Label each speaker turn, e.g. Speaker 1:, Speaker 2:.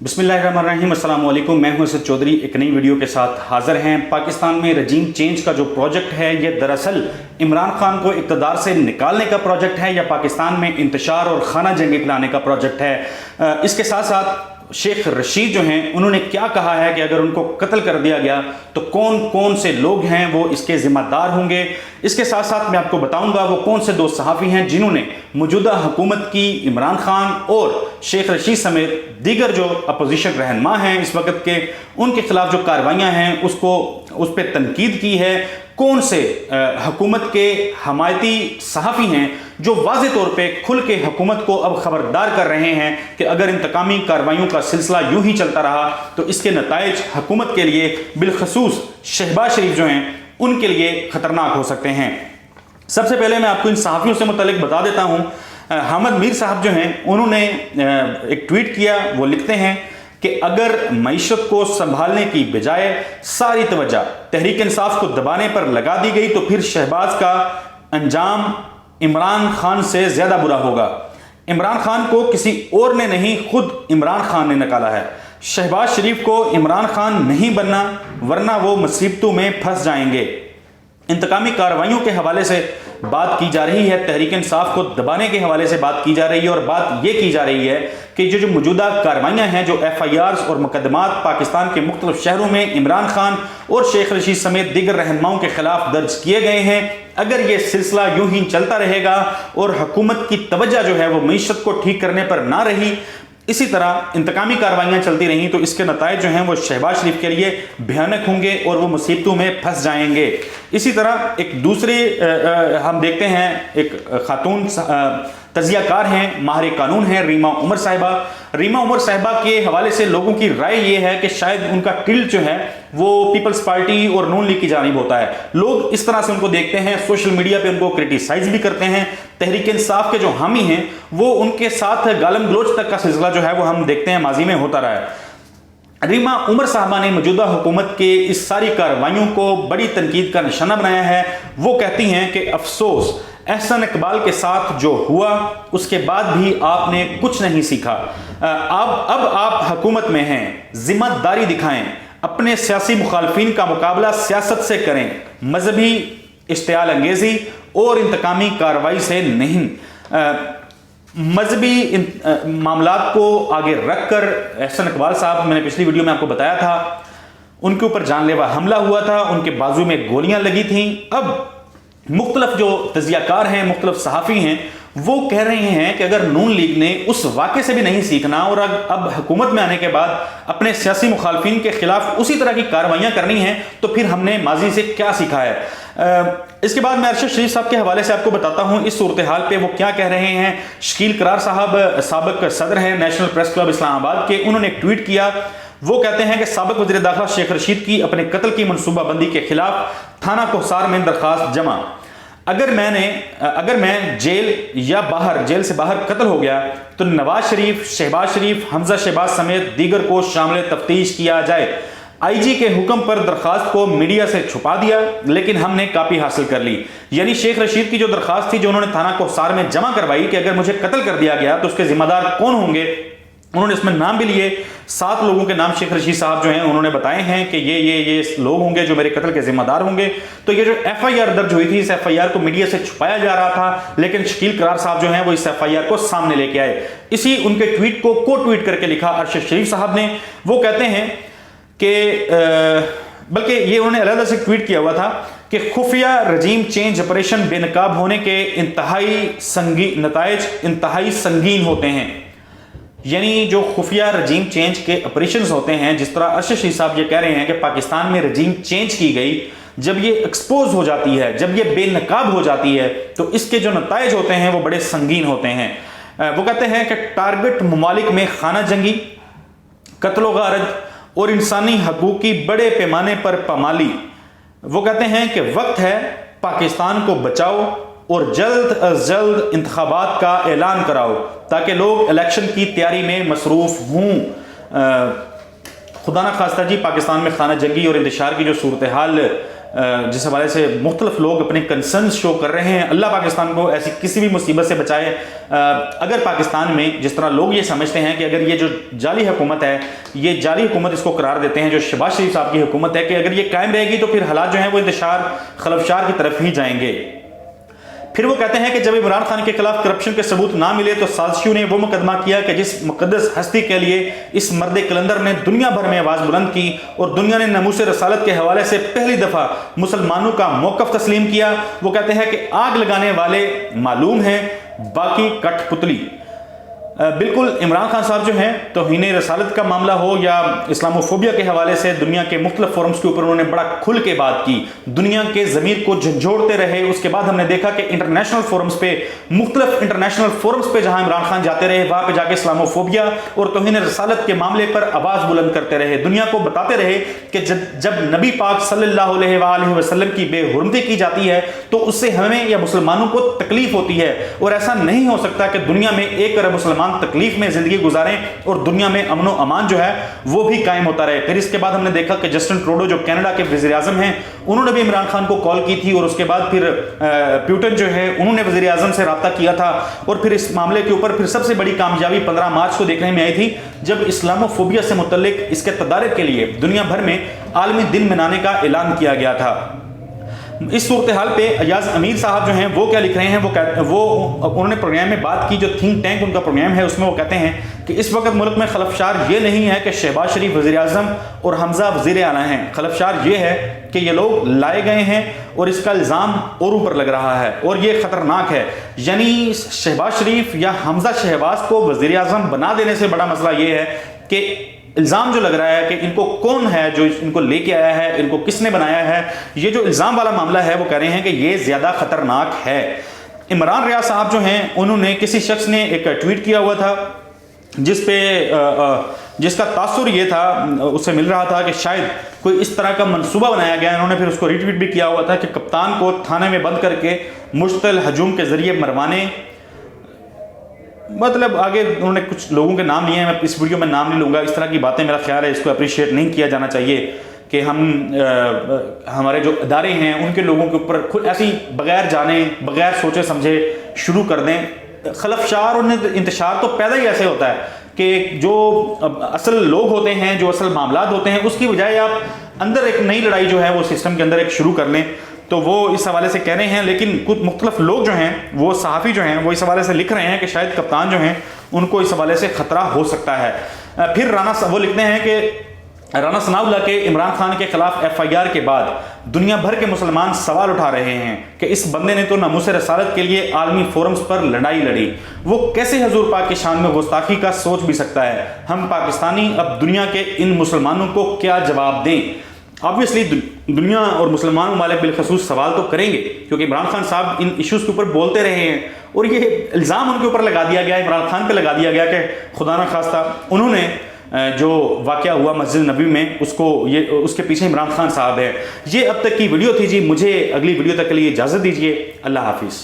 Speaker 1: बिस्मिल्लाहिर्रहमानिर्रहीम, अस्सलाम वालेकुम। मैं हूं असद चौधरी, एक नई वीडियो के साथ हाजिर हैं। पाकिस्तान में रजीम चेंज का जो प्रोजेक्ट है ये दरअसल इमरान खान को इक़्तिदार से निकालने का प्रोजेक्ट है या पाकिस्तान में इंतशार और खाना जंगी फैलाने का प्रोजेक्ट है। इसके साथ साथ शेख रशीद जो हैं उन्होंने क्या कहा है कि अगर उनको कत्ल कर दिया गया तो कौन कौन से लोग हैं वो इसके ज़िम्मेदार होंगे। इसके साथ साथ मैं आपको बताऊंगा वो कौन से दो सहाफ़ी हैं जिन्होंने मौजूदा हुकूमत की, इमरान खान और शेख रशीद समेत दीगर जो अपोजिशन रहनुमा हैं इस वक्त के, उनके खिलाफ जो कार्रवाइयाँ हैं उस पर तनकीद की है। कौन से हुकूमत के हमायती सहाफ़ी हैं जो वाज़े तौर पे खुल के हुकूमत को अब खबरदार कर रहे हैं कि अगर इंतकामी कार्रवाइयों का सिलसिला यूं ही चलता रहा तो इसके नताइज हुकूमत के लिए, बिलखसूस शहबाज शरीफ जो हैं उनके लिए ख़तरनाक हो सकते हैं। सबसे पहले मैं आपको इन सहाफ़ियों से मुतल्लिक बता देता हूँ। हामिद मीर साहब जो हैं उन्होंने एक ट्वीट किया। वो लिखते हैं कि अगर मईशत को संभालने की बजाय सारी तवज्जो तहरीक इंसाफ को दबाने पर लगा दी गई तो फिर शहबाज का अंजाम इमरान खान से ज़्यादा बुरा होगा। इमरान खान को किसी और ने नहीं, खुद इमरान खान ने निकाला है। शहबाज शरीफ को इमरान खान नहीं बनना वरना वो मुसीबतों में फंस जाएंगे। इंतकामी कार्रवाइयों के हवाले से बात की जा रही है, तहरीक इंसाफ को दबाने के हवाले से बात की जा रही है और बात यह की जा रही है कि जो मौजूदा कार्रवाइयाँ हैं, जो FIRs और मुकदमात पाकिस्तान के मुख्तलिफ शहरों में इमरान खान और शेख रशीद समेत दीगर रहनुमाओं के खिलाफ दर्ज किए गए हैं, अगर ये सिलसिला यूं ही चलता रहेगा और हुकूमत की तवज्जो जो है वो मईशत को ठीक करने पर ना रही, इसी तरह इंतकामी कार्रवाइयाँ चलती रहीं तो इसके नताइज जो हैं वो शहबाज शरीफ के लिए भयानक होंगे और वो मुसीबतों में फंस जाएंगे। इसी तरह एक दूसरे हम देखते हैं, एक खातून तजियाकार हैं, माहिर कानून हैं, रीमा उमर साहिबा। रीमा उमर साहिबा के हवाले से लोगों की राय ये है कि शायद उनका टिल्ट जो है वो पीपल्स पार्टी और नून लीग की जानिब होता है। लोग इस तरह से उनको देखते हैं, सोशल मीडिया पे उनको क्रिटिसाइज भी करते हैं। तहरीक इंसाफ के जो हामी हैं वो उनके साथ गालम गलोच तक का सिलसिला जो है वो हम देखते हैं माजी में होता रहा है। रीमा उमर साहबा ने मौजूदा हुकूमत के इस सारी कार्रवाइयों को बड़ी तनकीद का निशाना बनाया है। वो कहती हैं कि अफसोस, एहसन इकबाल के साथ जो हुआ उसके बाद भी आपने कुछ नहीं सीखा। अब आप हुकूमत में हैं, जिम्मेदारी दिखाएं, अपने सियासी मुखालफिन का मुकाबला सियासत से करें, मजहबी इश्तियाल अंगेजी और इंतकामी कार्रवाई से नहीं। मजहबी मामलात को आगे रखकर एहसन इकबाल साहब, मैंने पिछली वीडियो में आपको बताया था, उनके ऊपर जानलेवा हमला हुआ था, उनके बाजू में गोलियां लगी थीं। अब मुख्तलिफ जो तजियाकार हैं, मुख्तलिफ सहाफ़ी हैं, वो कह रहे हैं कि अगर नून लीग ने उस वाक़े से भी नहीं सीखना और अब हुकूमत में आने के बाद अपने सियासी मुखालफिन के खिलाफ उसी तरह की कार्रवाइयाँ करनी हैं तो फिर हमने माजी से क्या सीखा है। इसके बाद मैं अरशद शरीफ साहब के हवाले से आपको बताता हूँ इस सूरत हाल पे वो क्या कह रहे हैं। शकील करार साहब साबिक सदर हैं नेशनल प्रेस क्लब इस्लामाबाद के, उन्होंने एक ट्वीट किया। वो कहते हैं कि साबिक वज़ीर दाखिला शेख रशीद की अपने कत्ल की मनसूबाबंदी के खिलाफ थाना कोहसार में दरखास्त जमा। अगर मैं जेल से बाहर कत्ल हो गया तो नवाज शरीफ, शहबाज शरीफ, हमजा शहबाज समेत दीगर को शामिल तफ्तीश किया जाए। IG के हुक्म पर दरखास्त को मीडिया से छुपा दिया लेकिन हमने कापी हासिल कर ली। यानी शेख रशीद की जो दरखास्त थी जो उन्होंने थाना कोहसार में जमा करवाई कि अगर मुझे कत्ल कर दिया गया तो उसके जिम्मेदार कौन होंगे, उन्होंने इसमें नाम भी लिए। 7 लोगों के नाम शेख रशीद साहब जो हैं उन्होंने बताए हैं कि ये लोग होंगे जो मेरे कत्ल के जिम्मेदार होंगे। तो ये जो FIR दर्ज हुई थी, इस FIR को मीडिया से छुपाया जा रहा था लेकिन शकील करार साहब जो हैं वो इस FIR को सामने लेके आए। इसी उनके ट्वीट को ट्वीट करके लिखा अरशद शरीफ साहब ने। वो कहते हैं कि बल्कि ये उन्होंने अलग से ट्वीट किया हुआ था कि खुफिया रजीम चेंज ऑपरेशन बेनकाब होने के नताइज इंतहाई संगीन होते हैं। यानी जो खुफिया रजीम चेंज के ऑपरेशंस होते हैं, जिस तरह अरशद शरीफ साहब ये कह रहे हैं कि पाकिस्तान में रजीम चेंज की गई, जब ये एक्सपोज हो जाती है, जब ये बेनकाब हो जाती है तो इसके जो नताइज होते हैं वो बड़े संगीन होते हैं। वो कहते हैं कि टारगेट ममालिक में खाना जंगी, कत्ल गारत और इंसानी हकूक की बड़े पैमाने पर पामाली। वो कहते हैं कि वक्त है पाकिस्तान को बचाओ और जल्द अज जल्द इंतखाबात का ऐलान कराओ ताकि लोग इलेक्शन की तैयारी में मसरूफ हों। खुदा न खास्ता जी पाकिस्तान में खाना जंगी और इंतशार की जो सूरत हाल جس حوالے سے مختلف لوگ اپنے کنسرنز شو کر رہے ہیں. اللہ پاکستان کو ایسی کسی بھی مصیبت سے بچائے. اگر پاکستان میں جس طرح لوگ یہ سمجھتے ہیں کہ اگر یہ جو جعلی حکومت ہے، یہ جعلی حکومت اس کو قرار دیتے ہیں جو شہباز شریف صاحب کی حکومت ہے، کہ اگر یہ قائم رہے گی تو پھر حالات جو ہیں وہ انتشار خلفشار کی طرف ہی جائیں گے. پھر وہ کہتے ہیں کہ جب عمران خان کے خلاف کرپشن کے ثبوت نہ ملے تو سازشیوں نے وہ مقدمہ کیا کہ جس مقدس ہستی کے لیے اس مرد کلندر نے دنیا بھر میں آواز بلند کی اور دنیا نے ناموس رسالت کے حوالے سے پہلی دفعہ مسلمانوں کا موقف تسلیم کیا. وہ کہتے ہیں کہ آگ لگانے والے معلوم ہیں، باقی کٹ پتلی. بالکل عمران خان صاحب جو ہیں توہین رسالت کا معاملہ ہو یا اسلاموفوبیا کے حوالے سے دنیا کے مختلف فورمز کے اوپر انہوں نے بڑا کھل کے بات کی، دنیا کے ضمیر کو جھنجھوڑتے رہے. اس کے بعد ہم نے دیکھا کہ انٹرنیشنل فورمز پہ، مختلف انٹرنیشنل فورمز پہ جہاں عمران خان جاتے رہے وہاں پہ جا کے اسلاموفوبیا اور توہین رسالت کے معاملے پر آواز بلند کرتے رہے. دنیا کو بتاتے رہے کہ جب نبی پاک صلی اللہ علیہ وآلہ وسلم کی بے حرمتی کی جاتی ہے تو اس سے ہمیں یا مسلمانوں کو تکلیف ہوتی ہے، اور ایسا نہیں ہو سکتا کہ دنیا میں 1 ارب مسلمان تکلیف میں زندگی گزاریں اور دنیا میں امن و امان جو ہے وہ بھی قائم ہوتا رہے. پھر اس کے بعد ہم نے دیکھا کہ جسٹن ٹروڈو جو کینیڈا کے وزیر اعظم ہیں، انہوں نے بھی عمران خان کو کال کی تھی، اور اس کے بعد پھر پیوٹن جو ہے انہوں نے وزیر اعظم سے رابطہ کیا تھا. اور پھر اس معاملے کے اوپر پھر سب سے بڑی کامیابی 15 مارچ کو دیکھنے میں آئی تھی جب اسلاموفوبیا سے متعلق اس کے تدارک کے لیے دنیا بھر میں عالمی دن منانے کا اعلان کیا گیا تھا. اس صورتحال پہ ایاز امیر صاحب جو ہیں وہ کیا لکھ رہے ہیں، انہوں نے پروگرام میں بات کی، جو تھنک ٹینک ان کا پروگرام ہے اس میں وہ کہتے ہیں کہ اس وقت ملک میں خلفشار یہ نہیں ہے کہ شہباز شریف وزیر اعظم اور حمزہ وزیر اعلیٰ ہیں. خلفشار یہ ہے کہ یہ لوگ لائے گئے ہیں اور اس کا الزام اوروں پر لگ رہا ہے اور یہ خطرناک ہے. یعنی شہباز شریف یا حمزہ شہباز کو وزیر اعظم بنا دینے سے بڑا مسئلہ یہ ہے کہ الزام جو لگ رہا ہے کہ ان کو کون ہے جو ان کو لے کے آیا ہے، ان کو کس نے بنایا ہے، یہ جو الزام والا معاملہ ہے وہ کہہ رہے ہیں کہ یہ زیادہ خطرناک ہے. عمران ریاض صاحب جو ہیں انہوں نے کسی شخص نے ایک ٹویٹ کیا ہوا تھا جس کا تاثر یہ تھا، اس سے مل رہا تھا کہ شاید کوئی اس طرح کا منصوبہ بنایا گیا. انہوں نے پھر اس کو ری ٹویٹ بھی کیا ہوا تھا کہ کپتان کو تھانے میں بند کر کے مشتعل ہجوم کے ذریعے مروانے، مطلب آگے انہوں نے کچھ لوگوں کے نام لیے ہیں، میں اس ویڈیو میں نام نہیں لوں گا. اس طرح کی باتیں میرا خیال ہے اس کو اپریشیٹ نہیں کیا جانا چاہیے کہ ہمارے جو ادارے ہیں ان کے لوگوں کے اوپر خود ایسی بغیر جانے بغیر سوچے سمجھے شروع کر دیں. خلفشار اور انتشار تو پیدا ہی ایسے ہوتا ہے کہ جو اصل لوگ ہوتے ہیں، جو اصل معاملات ہوتے ہیں، اس کی بجائے آپ اندر ایک نئی لڑائی جو ہے وہ سسٹم کے اندر ایک شروع کر لیں. تو وہ اس حوالے سے کہہ رہے ہیں، لیکن کچھ مختلف لوگ جو ہیں وہ صحافی جو ہیں وہ اس حوالے سے لکھ رہے ہیں کہ شاید کپتان جو ہیں ان کو اس حوالے سے خطرہ ہو سکتا ہے. پھر وہ لکھتے ہیں کہ رانا ثناء اللہ کے عمران خان کے خلاف FIR کے بعد دنیا بھر کے مسلمان سوال اٹھا رہے ہیں کہ اس بندے نے تو ناموس رسالت کے لیے عالمی فورمز پر لڑائی لڑی، وہ کیسے حضور پاک کی شان میں گستاخی کا سوچ بھی سکتا ہے؟ ہم پاکستانی اب دنیا کے ان مسلمانوں کو کیا جواب دیں؟ آبویسلی دنیا اور مسلمان ممالک بالخصوص سوال تو کریں گے کیونکہ عمران خان صاحب ان ایشوز کے اوپر بولتے رہے ہیں اور یہ الزام ان کے اوپر لگا دیا گیا، عمران خان پہ لگا دیا گیا کہ خدا نہ خواستہ انہوں نے جو واقعہ ہوا مسجد نبوی میں اس کے پیچھے عمران خان صاحب ہے. یہ اب تک کی ویڈیو تھی جی. مجھے اگلی ویڈیو تک کے لیے اجازت دیجیے. اللہ حافظ.